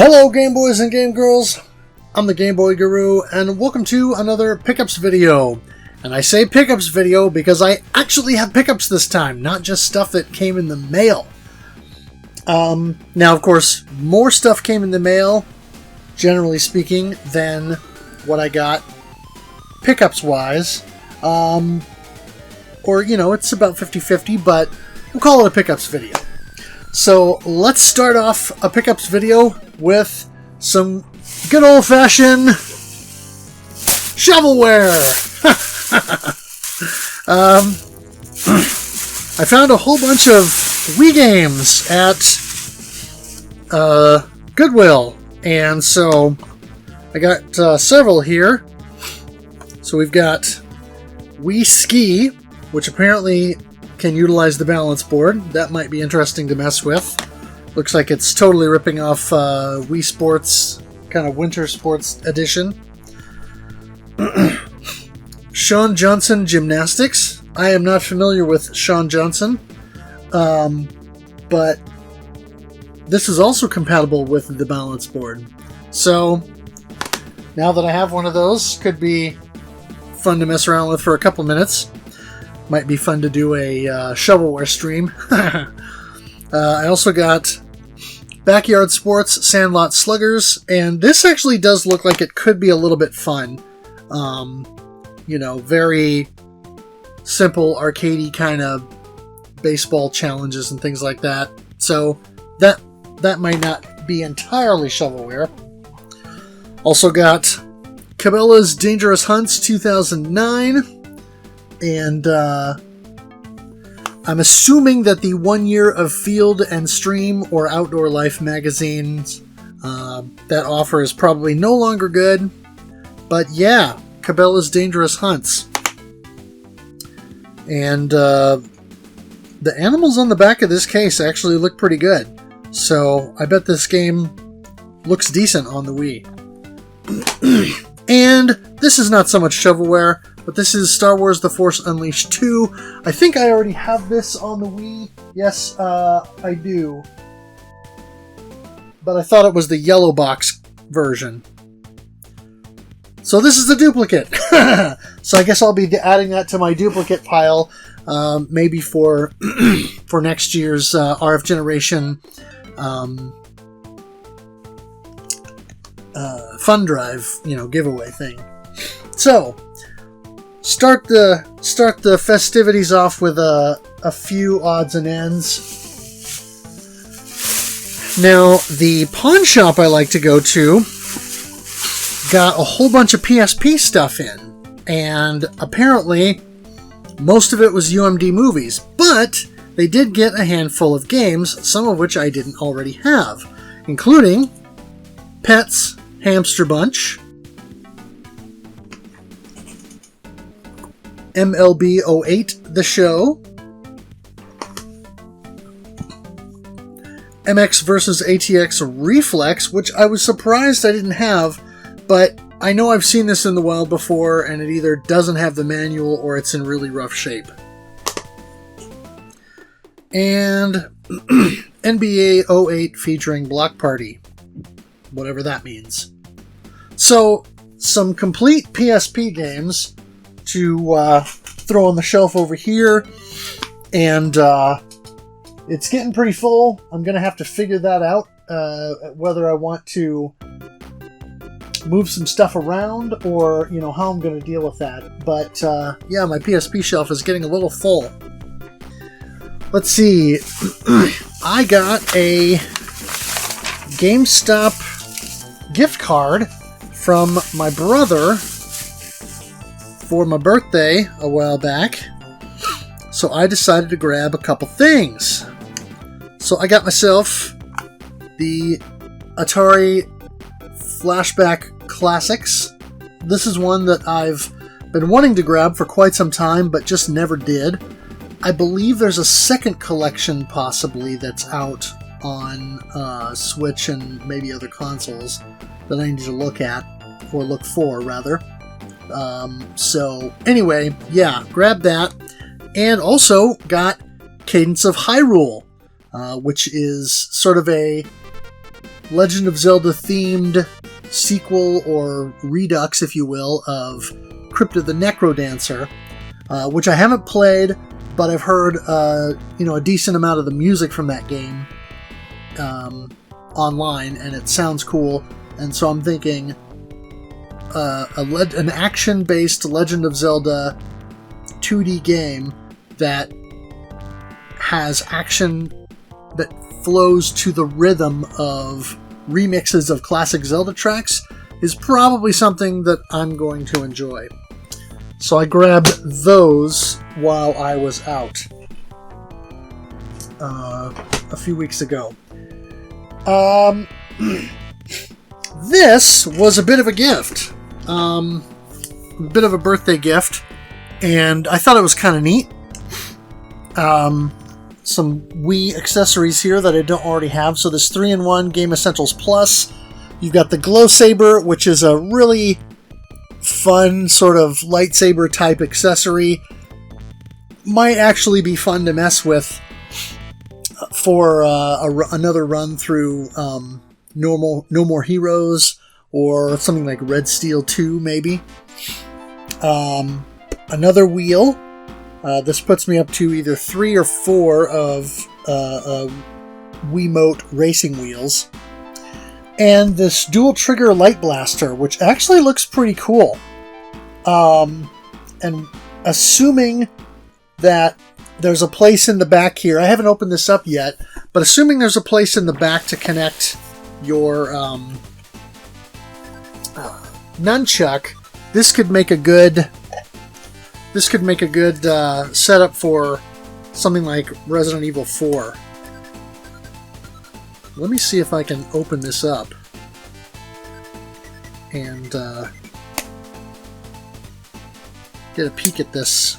Hello Game Boys and Game Girls, I'm the Game Boy Guru and welcome to another pickups video. And I say pickups video because I actually have pickups this time, not just stuff that came in the mail. Now of course, more stuff came in the mail, generally speaking, than what I got pickups wise. Or, you know, it's about 50-50, but we'll call it a pickups video. So let's start off a pickups video with some good old-fashioned shovelware. I found a whole bunch of Wii games at Goodwill, and so I got several here. So we've got Wii Ski, which apparently can utilize the balance board. That might be interesting to mess with. Looks like it's totally ripping off Wii Sports, kind of winter sports edition. Shawn Johnson Gymnastics. I am not familiar with Shawn Johnson, but this is also compatible with the balance board. So now that I have one of those, could be fun to mess around with for a couple minutes. Might be fun to do a shovelware stream. I also got Backyard Sports Sandlot Sluggers, and this actually does look like it could be a little bit fun. You know, very simple, arcadey kind of baseball challenges and things like that. So that might not be entirely shovelware. Also got Cabela's Dangerous Hunts 2009. And I'm assuming that the 1 year of Field and Stream or Outdoor Life magazines, that offer is probably no longer good. But yeah, Cabela's Dangerous Hunts. And the animals on the back of this case actually look pretty good. So I bet this game looks decent on the Wii. And this is not so much shovelware, but this is Star Wars The Force Unleashed 2. I think I already have this on the Wii. Yes, I do. But I thought it was the yellow box version. So this is the duplicate. So I guess I'll be adding that to my duplicate pile, maybe for for next year's RF Generation fun drive, you know, giveaway thing. So start the festivities off with a few odds and ends. Now, the pawn shop I like to go to got a whole bunch of PSP stuff in, and apparently most of it was UMD movies, but they did get a handful of games, some of which I didn't already have, including Pets, Hamster Bunch, MLB 08 The Show, MX vs. ATX Reflex, which I was surprised I didn't have, but I know I've seen this in the wild before, and it either doesn't have the manual or it's in really rough shape. And NBA 08 featuring Block Party, whatever that means. So, some complete PSP games to throw on the shelf over here, and it's getting pretty full. I'm going to have to figure that out, whether I want to move some stuff around or, you know, how I'm going to deal with that. But yeah, my PSP shelf is getting a little full. Let's see. I got a GameStop gift card from my brother for my birthday a while back, so I decided to grab a couple things. So I got myself the Atari Flashback Classics. This is one that I've been wanting to grab for quite some time, but just never did. I believe there's a second collection possibly that's out on Switch and maybe other consoles that I need to look at, or look for rather. So anyway, yeah, grab that. And also got Cadence of Hyrule, which is sort of a Legend of Zelda themed sequel, or redux, if you will, of Crypt of the Necrodancer, which I haven't played, but I've heard a decent amount of the music from that game online, and it sounds cool. And so I'm thinking an action-based Legend of Zelda 2D game that has action that flows to the rhythm of remixes of classic Zelda tracks is probably something that I'm going to enjoy. So I grabbed those while I was out a few weeks ago. This was a bit of a gift. A bit of a birthday gift, and I thought it was kind of neat. Some Wii accessories here that I don't already have. So this 3-in-1 Game Essentials Plus. You've got the Glow Saber, which is a really fun sort of lightsaber type accessory. Might actually be fun to mess with for another run through No More Heroes, or something like Red Steel 2 maybe. Another wheel. This puts me up to either 3 or 4 of Wiimote racing wheels. And this dual trigger light blaster, which actually looks pretty cool. And assuming that there's a place in the back here, I haven't opened this up yet, but assuming there's a place in the back to connect your nunchuck, this could make a good setup for something like Resident Evil 4. Let me see if I can open this up and get a peek at this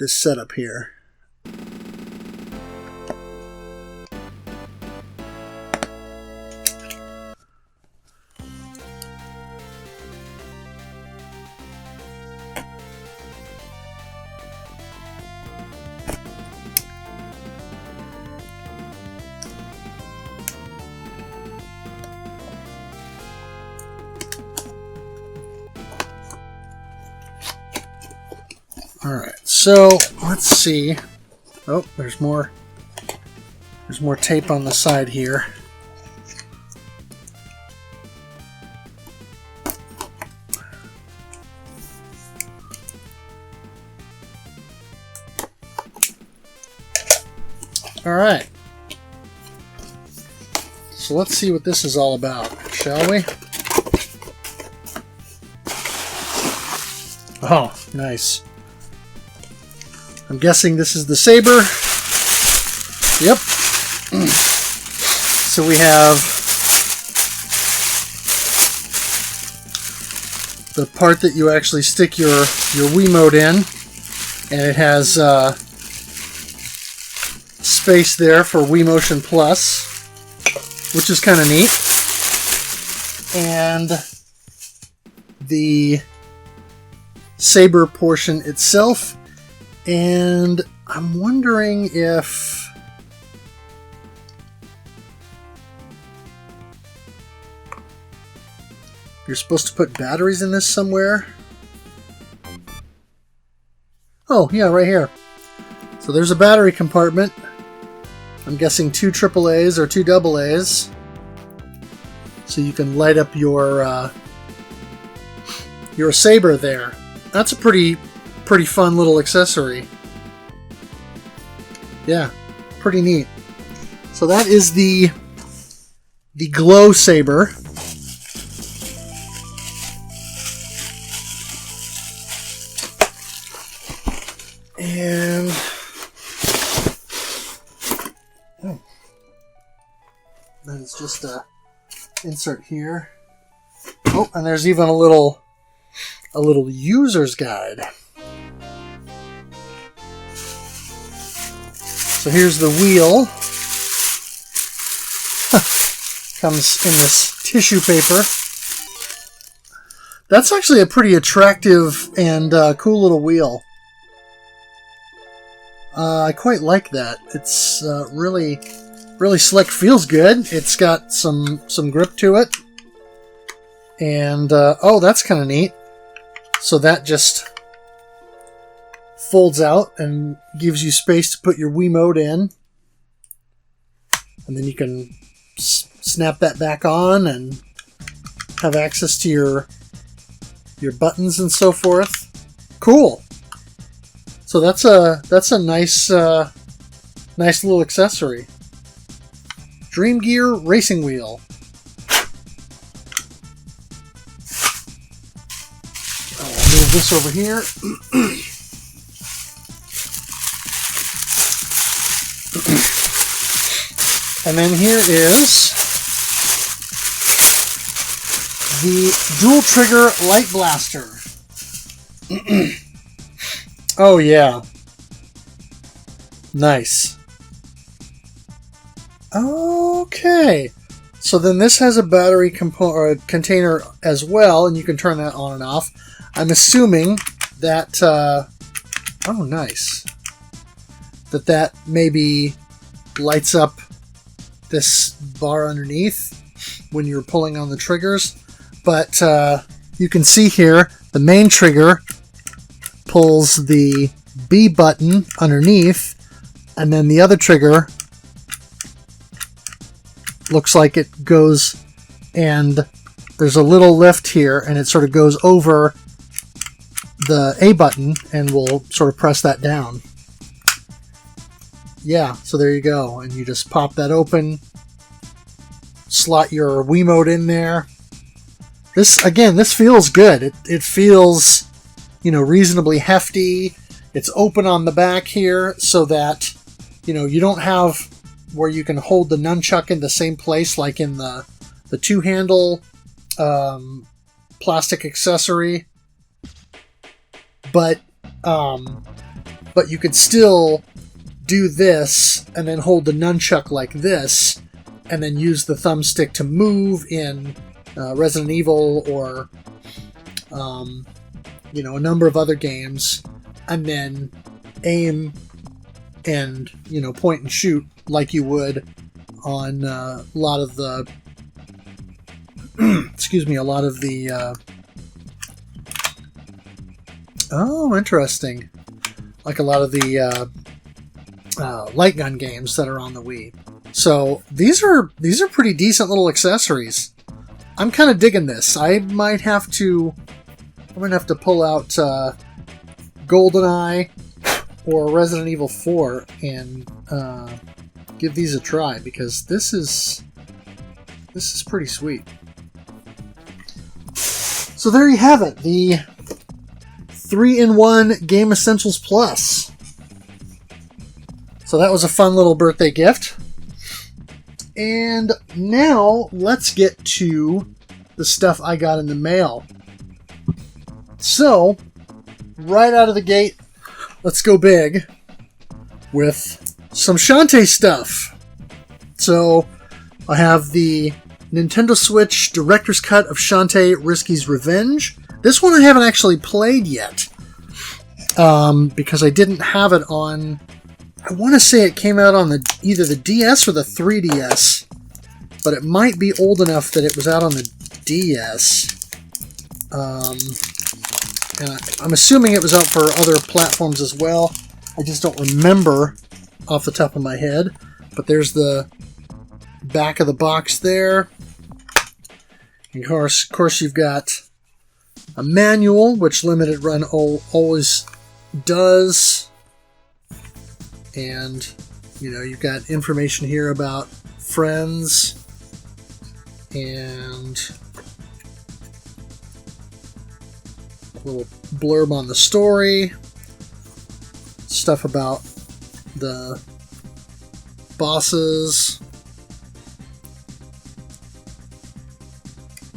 setup here. Alright, so let's see. Oh, there's more tape on the side here. Alright. So let's see what this is all about, shall we? Oh, nice. I'm guessing this is the Saber. Yep. So we have the part that you actually stick your Wiimote in, and it has space there for Wii Motion Plus, which is kind of neat. And the Saber portion itself. And I'm wondering if you're supposed to put batteries in this somewhere. Oh, yeah, right here. So there's a battery compartment. I'm guessing 2 AAAs or 2 AAs. So you can light up your Saber there. That's a pretty fun little accessory. Yeah, pretty neat. So that is the Glow Saber. And then it's just a insert here. Oh, and there's even a little user's guide. So here's the wheel. Comes in this tissue paper. That's actually a pretty attractive and cool little wheel. I quite like that. It's really really slick, feels good. It's got some grip to it. And, oh, that's kind of neat. So that just folds out and gives you space to put your Wiimote in. And then you can snap that back on and have access to your buttons and so forth. Cool. So that's a nice nice little accessory. Dream Gear Racing Wheel. I'll move this over here. And then here is the dual trigger light blaster. Oh yeah. Nice. Okay. So then this has a battery container as well, and you can turn that on and off. I'm assuming that oh nice. That maybe lights up this bar underneath when you're pulling on the triggers. But you can see here the main trigger pulls the B button underneath, and then the other trigger looks like it goes, and there's a little lift here, and it sort of goes over the A button, and we'll sort of press that down. Yeah, so there you go, and you just pop that open, slot your Wiimote in there. This, again, this feels good. It feels, you know, reasonably hefty. It's open on the back here so that, you know, you don't have where you can hold the nunchuck in the same place like in the two-handle plastic accessory. But you could still do this and then hold the nunchuck like this and then use the thumbstick to move in Resident Evil or you know, a number of other games, and then aim and, you know, point and shoot like you would on a lot of the excuse me, a lot of the oh, interesting, like a lot of the light gun games that are on the Wii. So these are pretty decent little accessories. I'm kind of digging this. I'm gonna have to pull out GoldenEye or Resident Evil 4 and give these a try, because this is pretty sweet. So there you have it, the 3-in-1 Game Essentials Plus. So that was a fun little birthday gift. And now let's get to the stuff I got in the mail. So, right out of the gate, let's go big with some Shantae stuff. So, I have the Nintendo Switch Director's Cut of Shantae Risky's Revenge. This one I haven't actually played yet, because I didn't have it on... I want to say it came out on either the DS or the 3DS, but it might be old enough that it was out on the DS. And I'm assuming it was out for other platforms as well. I just don't remember off the top of my head. But there's the back of the box there. And of course you've got a manual, which Limited Run always does. And, you know, you've got information here about friends and a little blurb on the story, stuff about the bosses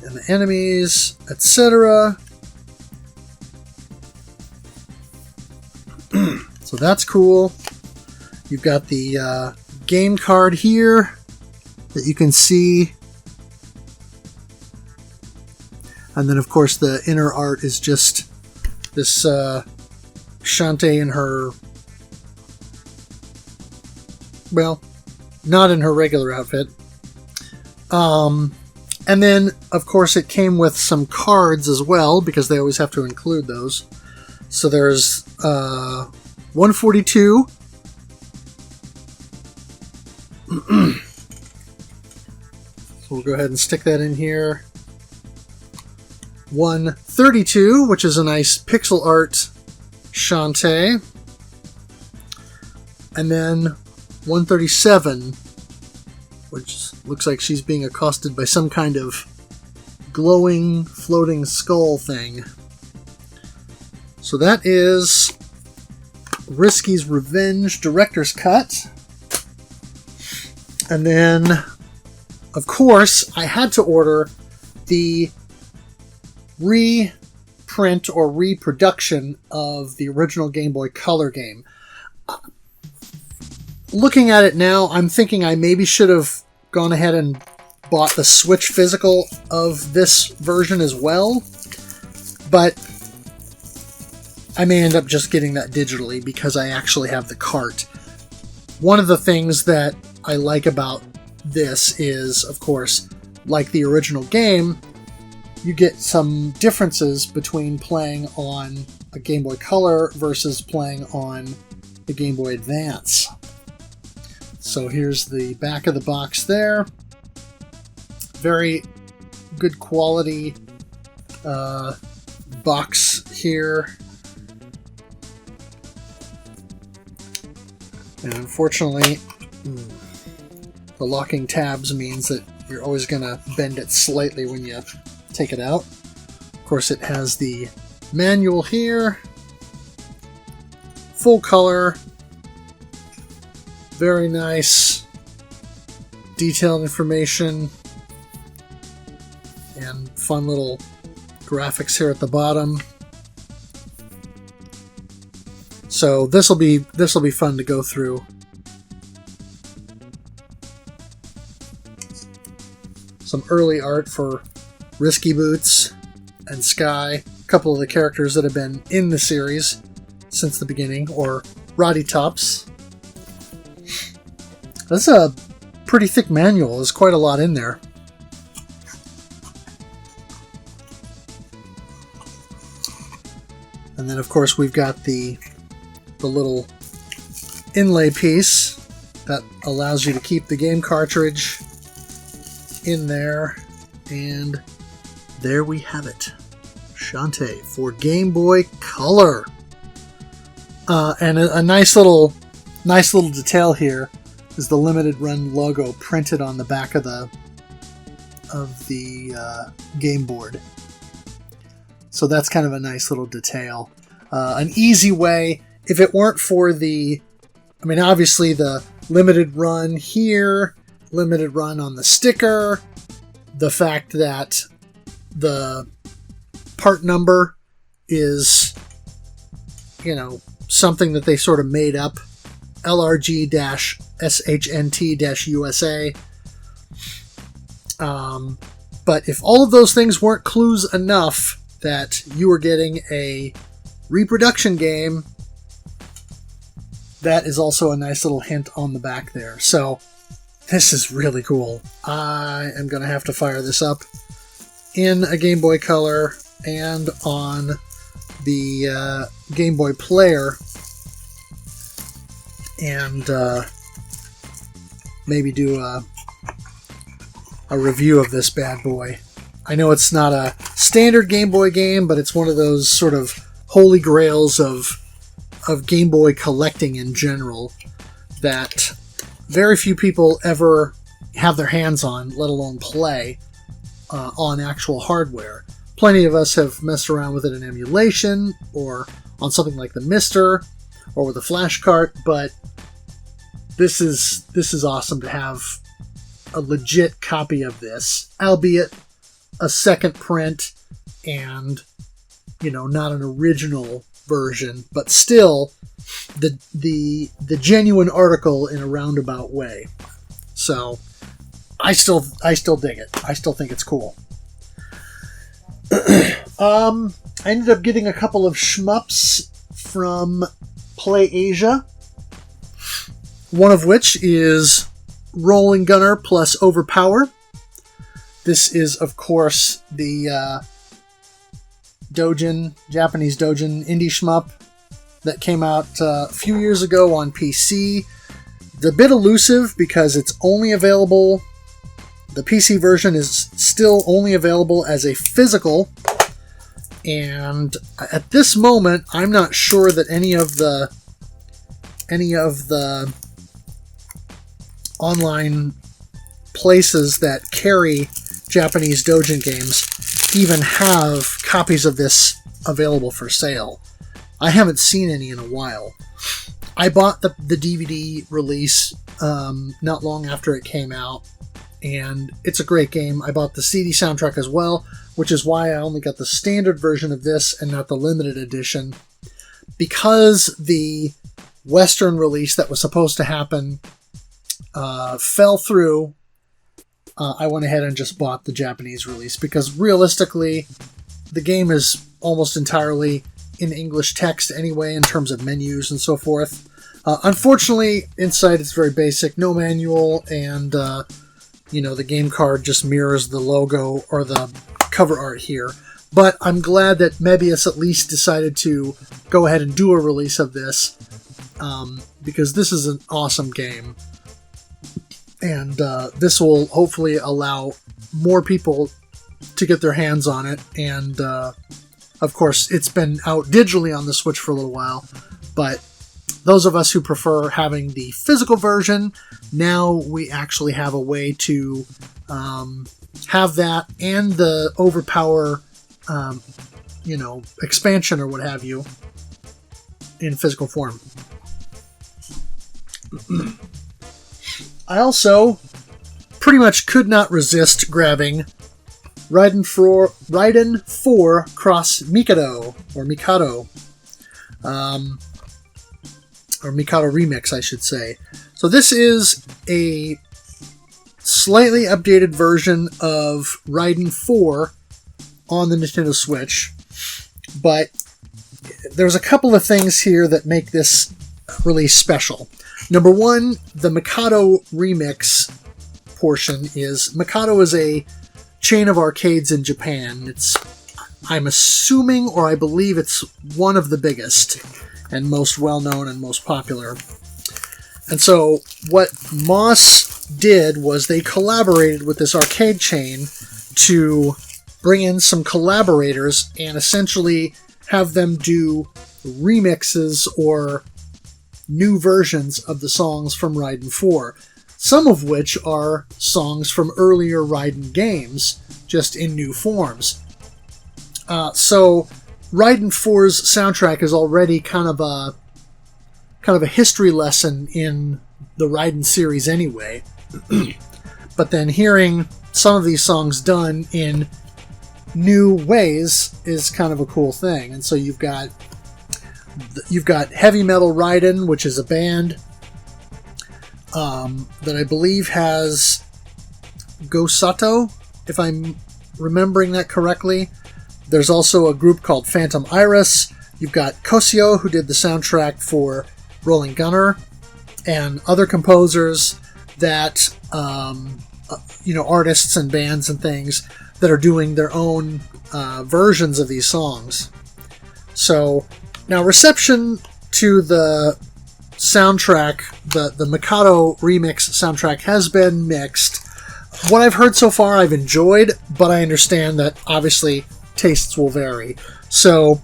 and the enemies, etc. So that's cool. You've got the game card here that you can see. And then, of course, the inner art is just this Shantae in her, well, not in her regular outfit. And then, of course, it came with some cards as well, because they always have to include those. So there's 142. So we'll go ahead and stick that in here. 132, which is a nice pixel art Shantae. And then 137, which looks like she's being accosted by some kind of glowing, floating skull thing. So that is Risky's Revenge Director's Cut. And then, of course, I had to order the reprint or reproduction of the original Game Boy Color game. Looking at it now, I'm thinking I maybe should have gone ahead and bought the Switch physical of this version as well, but I may end up just getting that digitally because I actually have the cart. One of the things that I like about this is, of course, like the original game, you get some differences between playing on a Game Boy Color versus playing on the Game Boy Advance. So here's the back of the box there. Very good quality box here. And unfortunately, the locking tabs means that you're always going to bend it slightly when you take it out. Of course, it has the manual here. Full color. Very nice. Detailed information. And fun little graphics here at the bottom. So this will be fun to go through. Some early art for Risky Boots and Sky, a couple of the characters that have been in the series since the beginning, or Roddy Tops. That's a pretty thick manual. There's quite a lot in there. And then, of course, we've got the little inlay piece that allows you to keep the game cartridge in there. And there we have it. Shantae for Game Boy Color. And a nice little detail here is the limited run logo printed on the back of the game board. So that's kind of a nice little detail. An easy way, if it weren't for obviously the limited run here, limited run on the sticker, the fact that the part number is, something that they sort of made up, LRG-SHNT-USA. But if all of those things weren't clues enough that you were getting a reproduction game, that is also a nice little hint on the back there. So this is really cool. I am going to have to fire this up in a Game Boy Color and on the Game Boy Player, and maybe do a review of this bad boy. I know it's not a standard Game Boy game, but it's one of those sort of holy grails of Game Boy collecting in general that very few people ever have their hands on, let alone play on actual hardware. Plenty of us have messed around with it in emulation or on something like the Mister or with a flash cart, but this is awesome to have a legit copy of this, albeit a second print and not an original version, but still the genuine article in a roundabout way. So I still dig it. I still think it's cool. I ended up getting a couple of shmups from Play Asia. One of which is Rolling Gunner plus Overpower. This is, of course, the Japanese Dojin indie shmup that came out a few years ago on PC. It's a bit elusive because it's only available, the PC version is still only available as a physical, and at this moment I'm not sure that any of the online places that carry Japanese Dojin games even have copies of this available for sale. I haven't seen any in a while. I bought the DVD release not long after it came out, and it's a great game. I bought the CD soundtrack as well, which is why I only got the standard version of this and not the limited edition. Because the Western release that was supposed to happen fell through, I went ahead and just bought the Japanese release, because realistically, the game is almost entirely in English text anyway, in terms of menus and so forth. Unfortunately, inside it's very basic, no manual, and the game card just mirrors the logo or the cover art here. But I'm glad that Mebius at least decided to go ahead and do a release of this, because this is an awesome game. And this will hopefully allow more people to get their hands on it. And, of course, it's been out digitally on the Switch for a little while. But those of us who prefer having the physical version, now we actually have a way to have that and the Overpower, expansion or what have you in physical form. I also pretty much could not resist grabbing Ryden 4 Cross Mikado, or Mikado. Or Mikado Remix, I should say. So this is a slightly updated version of Ryden 4 on the Nintendo Switch, but there's a couple of things here that make this release special. Number one, the Mikado Remix portion is... Mikado is a chain of arcades in Japan. I'm assuming, or I believe it's one of the biggest and most well-known and most popular. And so what Moss did was they collaborated with this arcade chain to bring in some collaborators and essentially have them do remixes or new versions of the songs from Ryden 4, some of which are songs from earlier Ryden games, just in new forms. So Ryden 4's soundtrack is already kind of a history lesson in the Ryden series anyway. But then hearing some of these songs done in new ways is kind of a cool thing. And so you've got Heavy Metal Ryden, which is a band that I believe has Go Sato, if I'm remembering that correctly. There's also a group called Phantom Iris. You've got Kosio, who did the soundtrack for Rolling Gunner, and other composers that, artists and bands and things that are doing their own versions of these songs. So, now reception to the soundtrack, the Mikado Remix soundtrack, has been mixed. What I've heard so far I've enjoyed, but I understand that obviously tastes will vary. So,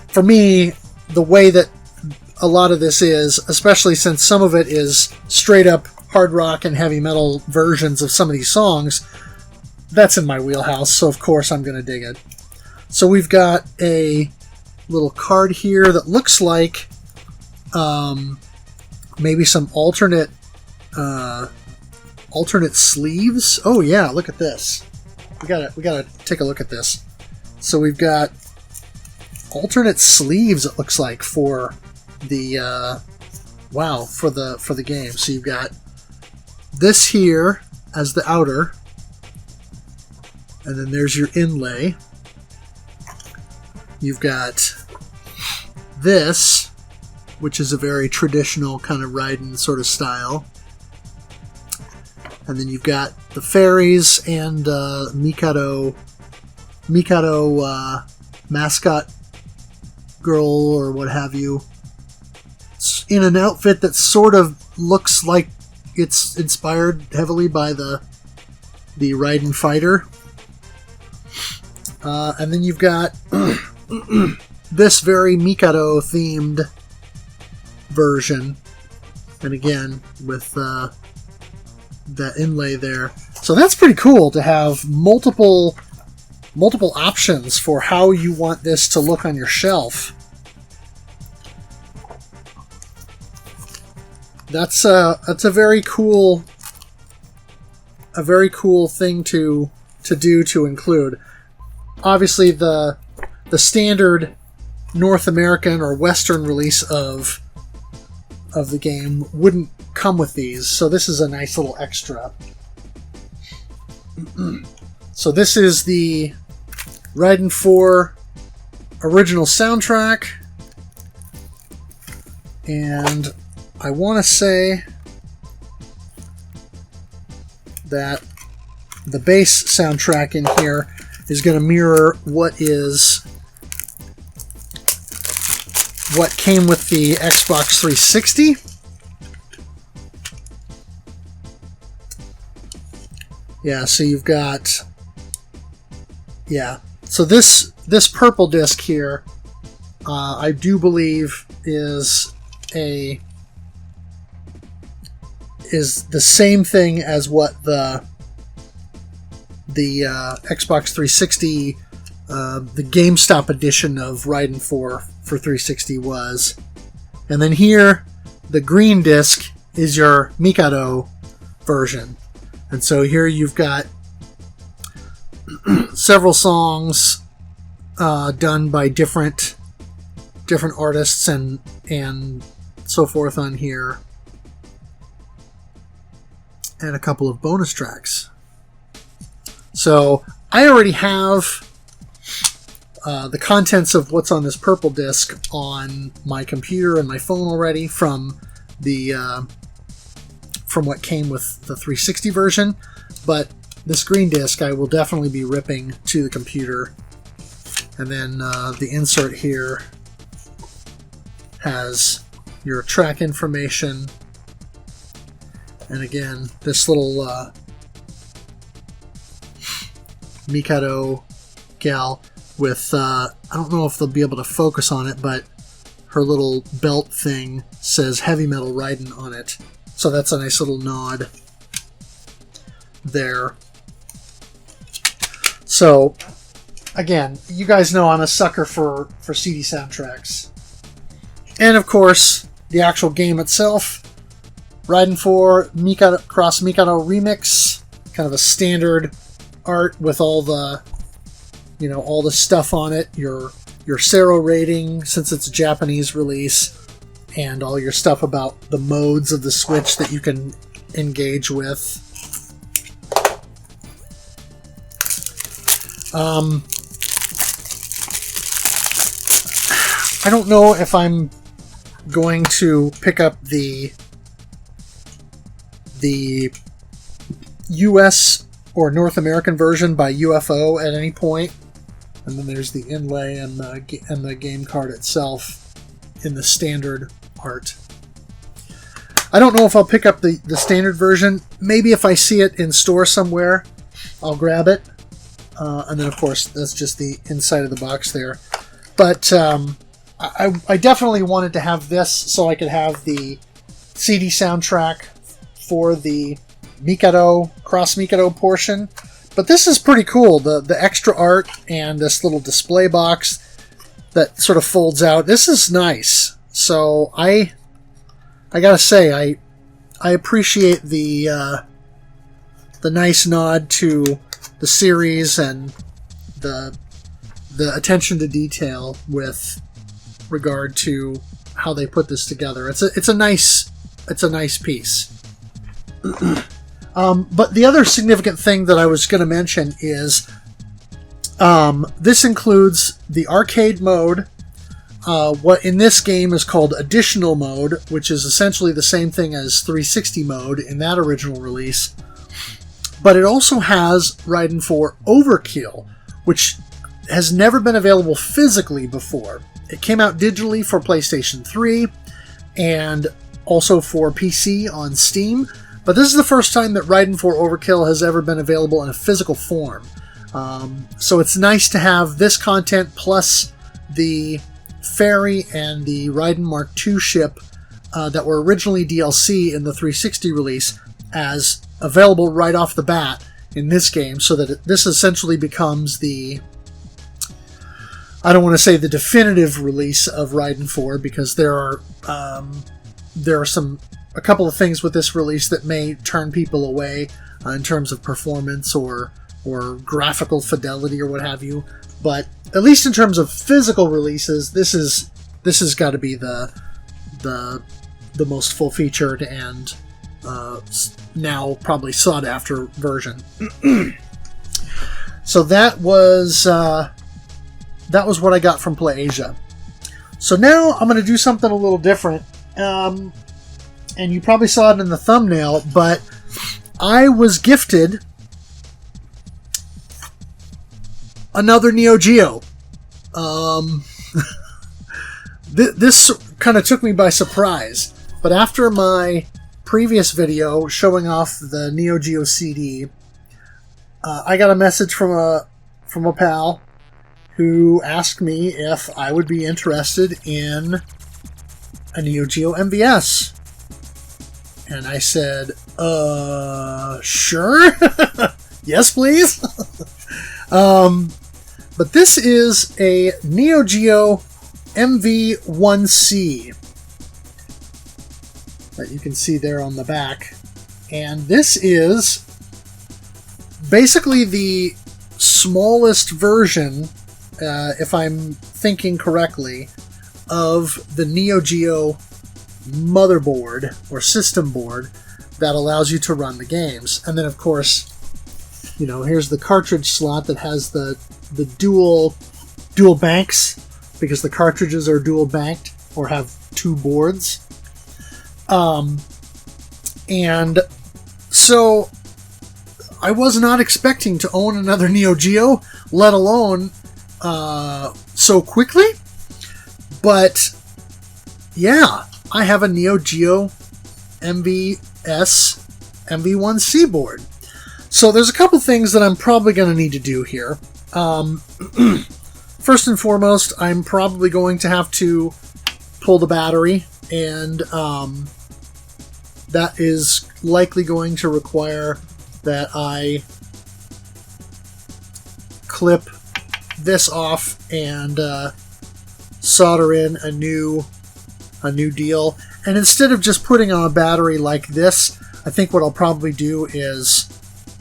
for me, the way that a lot of this is, especially since some of it is straight up hard rock and heavy metal versions of some of these songs, that's in my wheelhouse, so of course I'm going to dig it. So we've got a little card here that looks like maybe some alternate sleeves. Oh yeah, look at this. We gotta take a look at this. So we've got alternate sleeves, it looks like, for the for the game. So you've got this here as the outer, and then there's your inlay. You've got this, which is a very traditional kind of Ryden sort of style. And then you've got the fairies and Mikado mascot girl or what have you, in an outfit that sort of looks like it's inspired heavily by the Ryden fighter. And then you've got this very Mikado themed version, and again with that inlay there. So that's pretty cool to have multiple options for how you want this to look on your shelf. That's a very cool thing to do, to include. Obviously, the standard North American or Western release of the game wouldn't come with these, so this is a nice little extra. So this is the Ryden 4 original soundtrack, and I want to say that the bass soundtrack in here is going to mirror what came with the Xbox 360. Yeah, so you've got... Yeah, so this purple disc here, I do believe is the same thing as what the Xbox 360, the GameStop edition of Ryden 4 for 360 was. And then here, the green disc is your Mikado version. And so here you've got several songs done by different artists and so forth on here, and a couple of bonus tracks. So I already have the contents of what's on this purple disc on my computer and my phone already from what came with the 360 version, but this green disc I will definitely be ripping to the computer. And then the insert here has your track information, and again this little Mikado gal with I don't know if they'll be able to focus on it, but her little belt thing says Heavy Metal Ryden on it, so that's a nice little nod there. So again, you guys know I'm a sucker for CD soundtracks. And of course, the actual game itself, Ryden 4 Mikado, Cross Mikado Remix, kind of a standard art with all the, all the stuff on it, your Sero rating since it's a Japanese release, and all your stuff about the modes of the Switch that you can engage with. I don't know if I'm going to pick up the US or North American version by UFO at any point. And then there's the inlay and the game card itself in the standard art. I don't know if I'll pick up the standard version. Maybe if I see it in store somewhere, I'll grab it. And then, of course, that's just the inside of the box there. But I definitely wanted to have this so I could have the CD soundtrack for the Mikado, Cross Mikado portion. But this is pretty cool. The extra art and this little display box that sort of folds out. This is nice. So I gotta say, I appreciate the nice nod to the series and the attention to detail with regard to how they put this together. It's a nice piece. But the other significant thing that I was going to mention is this includes the arcade mode, what in this game is called additional mode, which is essentially the same thing as 360 mode in that original release, But it also has Ryden 4 Overkill, which has never been available physically before. It came out digitally for PlayStation 3 and also for PC on Steam, but this is the first time that Ryden 4 Overkill has ever been available in a physical form. So it's nice to have this content plus the ferry and the Ryden Mark II ship that were originally DLC in the 360 release as available right off the bat in this game, so that this essentially becomes the, I don't want to say the definitive release of Ryden 4, because there are a couple of things with this release that may turn people away in terms of performance or graphical fidelity or what have you. But at least in terms of physical releases, this has got to be the most full-featured and now probably sought-after version. So that was what I got from PlayAsia. So now I'm going to do something a little different, and you probably saw it in the thumbnail, but I was gifted another Neo Geo. This kind of took me by surprise, but after my previous video showing off the Neo Geo CD, I got a message from a pal who asked me if I would be interested in a Neo Geo MVS. And I said, sure. Yes, please. But this is a Neo Geo MV1C that you can see there on the back. And this is basically the smallest version, if I'm thinking correctly, of the Neo Geo motherboard or system board that allows you to run the games. And then, of course, you know, here's the cartridge slot that has the dual banks, because the cartridges are dual banked or have two boards. And so I was not expecting to own another Neo Geo, let alone so quickly. But yeah, I have a Neo Geo MV1C board. So there's a couple things that I'm probably going to need to do here. First and foremost, I'm probably going to have to pull the battery, and that is likely going to require that I clip this off and solder in a new deal. And instead of just putting on a battery like this, I think what I'll probably do is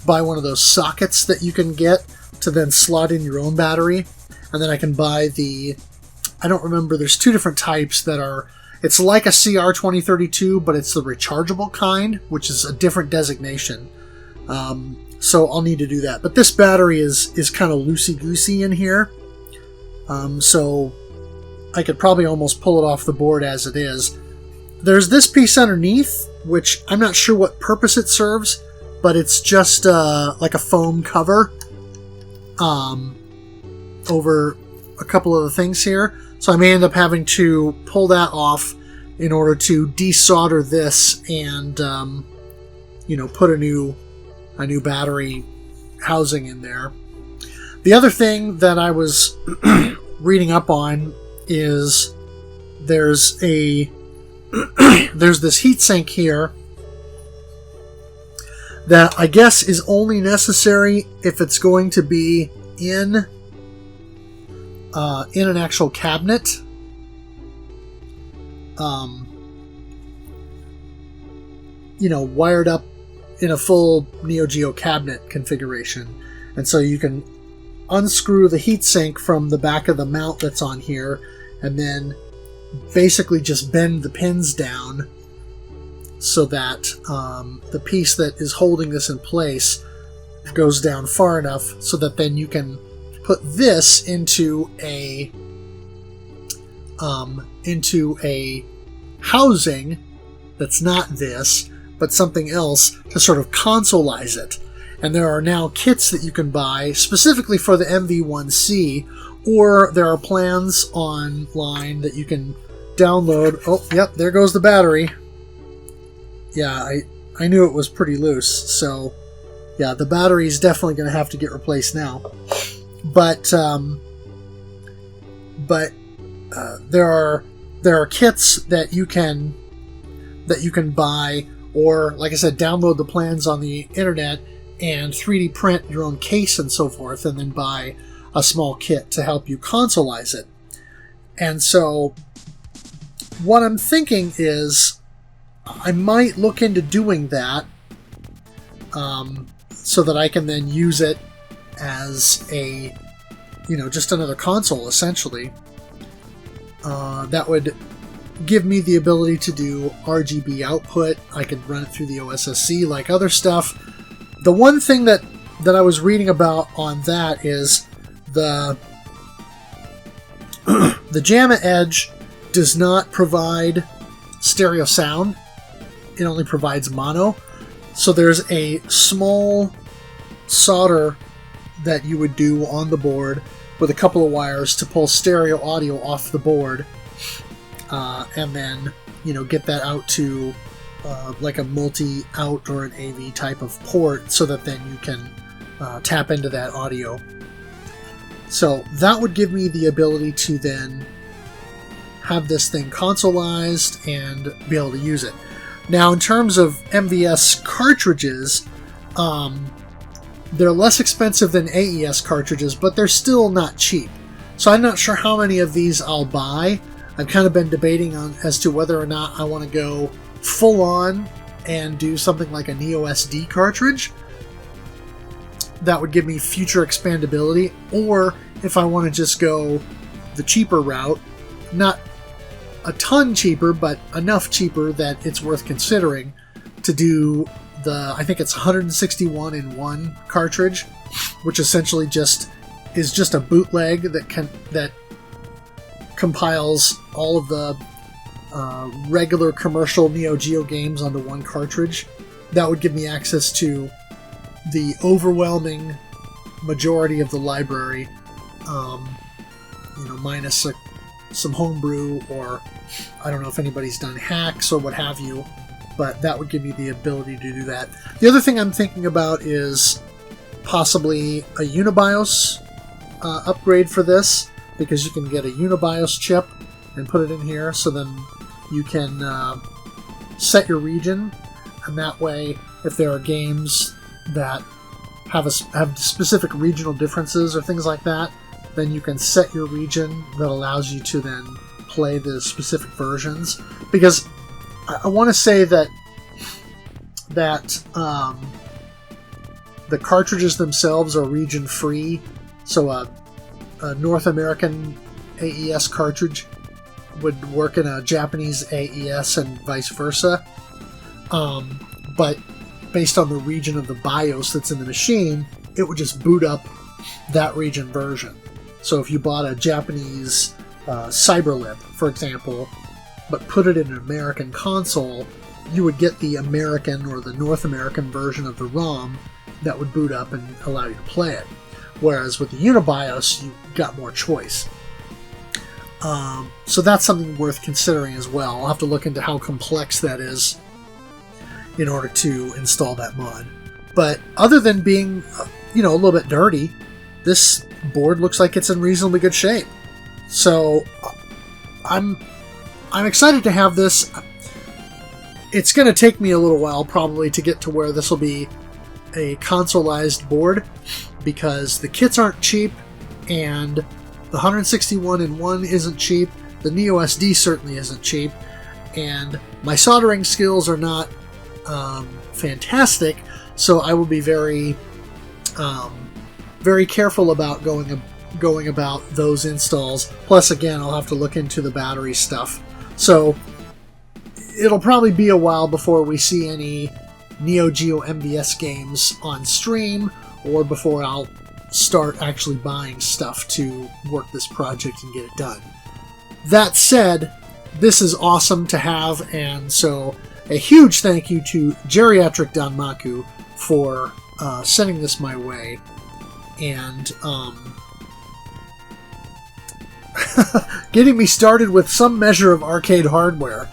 buy one of those sockets that you can get to then slot in your own battery. And then I can buy I don't remember, there's two different types that are, it's like a CR2032, but it's the rechargeable kind, which is a different designation. So I'll need to do that. But this battery is kind of loosey-goosey in here. So I could probably almost pull it off the board as it is. There's this piece underneath, which I'm not sure what purpose it serves, but it's just like a foam cover over a couple of the things here. So I may end up having to pull that off in order to desolder this and put a new battery housing in there. The other thing that I was reading up on is there's this heatsink here that I guess is only necessary if it's going to be in an actual cabinet. Wired up in a full Neo Geo cabinet configuration. And so you can unscrew the heatsink from the back of the mount that's on here, and then basically just bend the pins down so that the piece that is holding this in place goes down far enough so that then you can put this into a housing that's not this, but something else to sort of consoleize it. And there are now kits that you can buy specifically for the MV1C, or there are plans online that you can download. Oh, yep, there goes the battery. Yeah, I knew it was pretty loose, so yeah, the battery is definitely going to have to get replaced now. But there are kits that you can buy, or like I said, download the plans on the internet and 3D print your own case and so forth, and then buy a small kit to help you consoleize it. And so what I'm thinking is I might look into doing that, so that I can then use it as a, just another console, essentially. That would give me the ability to do RGB output. I could run it through the OSSC like other stuff. The one thing that I was reading about on that is the JAMA Edge does not provide stereo sound. It only provides mono. So there's a small solder that you would do on the board with a couple of wires to pull stereo audio off the board, and then get that out to like a multi-out or an AV type of port, so that then you can tap into that audio. So that would give me the ability to then have this thing consoleized and be able to use it. Now, in terms of MVS cartridges, they're less expensive than AES cartridges, but they're still not cheap. So I'm not sure how many of these I'll buy. I've kind of been debating as to whether or not I want to go full on and do something like a Neo SD cartridge. That would give me future expandability, or if I want to just go the cheaper route, not a ton cheaper, but enough cheaper that it's worth considering, to do I think it's 161 in 1 cartridge, which essentially is just a bootleg that compiles all of the regular commercial Neo Geo games onto one cartridge. That would give me access to the overwhelming majority of the library, minus some homebrew, or I don't know if anybody's done hacks or what have you, but that would give me the ability to do that. The other thing I'm thinking about is possibly a Unibios upgrade for this, because you can get a Unibios chip and put it in here, so then you can set your region, and that way, if there are games that have specific regional differences or things like that, then you can set your region that allows you to then play the specific versions. Because I want to say that the cartridges themselves are region free, so a North American AES cartridge would work in a Japanese AES and vice versa. But based on the region of the BIOS that's in the machine, it would just boot up that region version. So if you bought a Japanese Cyberlib, for example, but put it in an American console, you would get the American or the North American version of the ROM that would boot up and allow you to play it. Whereas with the Unibios, you got more choice. So that's something worth considering as well. I'll have to look into how complex that is in order to install that mod. But other than being, a little bit dirty, this board looks like it's in reasonably good shape. So I'm excited to have this. It's going to take me a little while probably to get to where this will be a consoleized board, because the kits aren't cheap, and the 161 in 1 isn't cheap. The Neo SD certainly isn't cheap, and my soldering skills are not fantastic, so I will be very very careful about going about those installs. Plus, again, I'll have to look into the battery stuff. So it'll probably be a while before we see any Neo Geo MVS games on stream, or before I'll start actually buying stuff to work this project and get it done. That said, this is awesome to have, and so a huge thank you to Geriatric Danmaku for sending this my way, and getting me started with some measure of arcade hardware.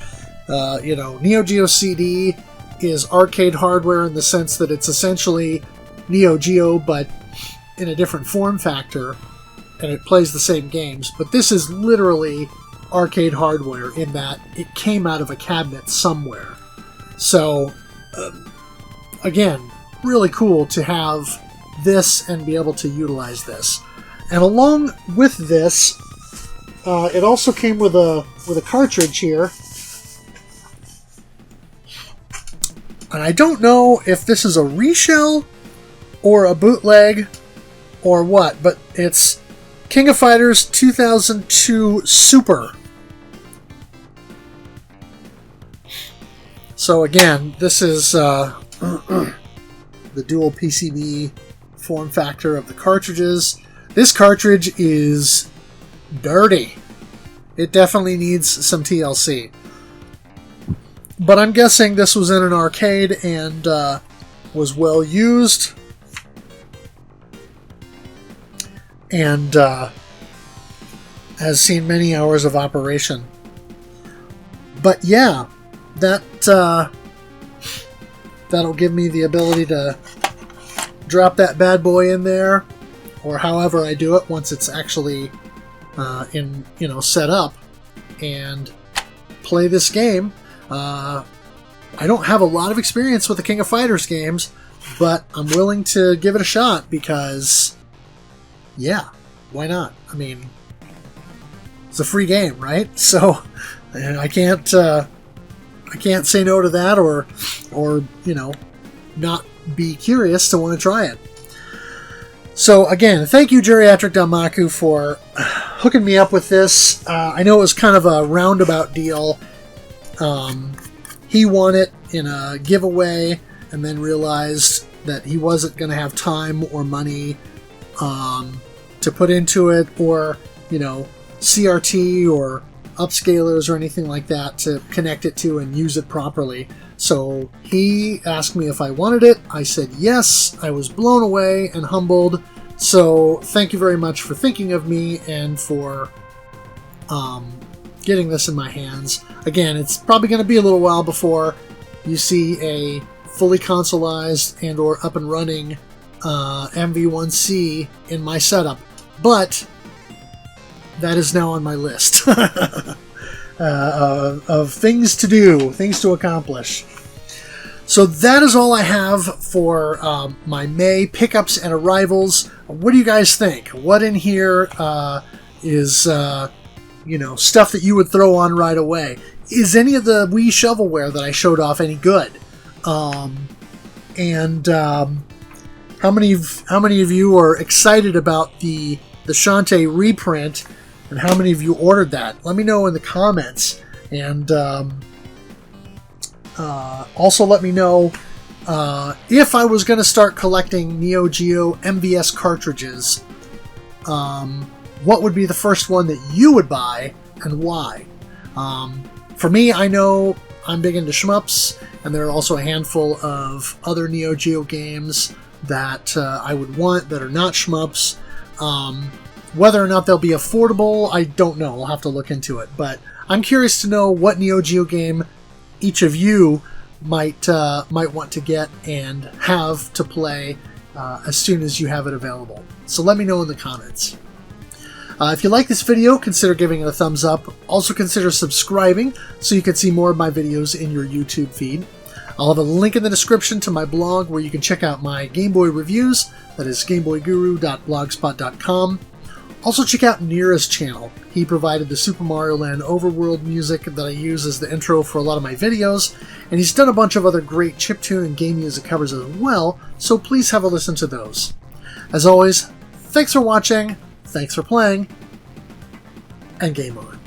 Neo Geo CD is arcade hardware in the sense that it's essentially Neo Geo, but in a different form factor, and it plays the same games. But this is literally arcade hardware in that it came out of a cabinet somewhere. So, again, really cool to have this and be able to utilize this. And along with this, it also came with a cartridge here. And I don't know if this is a reshell or a bootleg or what, but it's King of Fighters 2002 Super. So again, this is the dual PCB form factor of the cartridges. This cartridge is dirty. It definitely needs some TLC. But I'm guessing this was in an arcade and was well used. And has seen many hours of operation. But yeah, that'll give me the ability to drop that bad boy in there, or however I do it once it's actually set up, and play this game. I don't have a lot of experience with the King of Fighters games, but I'm willing to give it a shot because, yeah, why not? I mean, it's a free game, right? So I can't say no to that, or not be curious to want to try it. So again, thank you, Geriatric Danmaku, for hooking me up with this. I know it was kind of a roundabout deal. He won it in a giveaway and then realized that he wasn't going to have time or money to put into it, or CRT or upscalers or anything like that to connect it to and use it properly. So he asked me if I wanted it. I said yes. I was blown away and humbled. So thank you very much for thinking of me and for getting this in my hands. Again, it's probably going to be a little while before you see a fully consoleized and or up and running MV1C in my setup, but that is now on my list of things to do, things to accomplish. So that is all I have for my May pickups and arrivals. What do you guys think? What in here is stuff that you would throw on right away? Is any of the Wii Shovelware that I showed off any good? How many of you are excited about the Shantae reprint, and how many of you ordered that? Let me know in the comments, and also let me know if I was going to start collecting Neo Geo MVS cartridges, what would be the first one that you would buy and why? For me, I know I'm big into shmups, and there are also a handful of other Neo Geo games that I would want that are not shmups. Whether or not they'll be affordable, I don't know. I'll have to look into it. But I'm curious to know what Neo Geo game each of you might want to get and have to play as soon as you have it available. So let me know in the comments. If you like this video, consider giving it a thumbs up. Also consider subscribing so you can see more of my videos in your YouTube feed. I'll have a link in the description to my blog where you can check out my Game Boy reviews. That is gameboyguru.blogspot.com. Also check out Nira's channel. He provided the Super Mario Land Overworld music that I use as the intro for a lot of my videos, and he's done a bunch of other great chiptune and game music covers as well, so please have a listen to those. As always, thanks for watching, thanks for playing, and game on.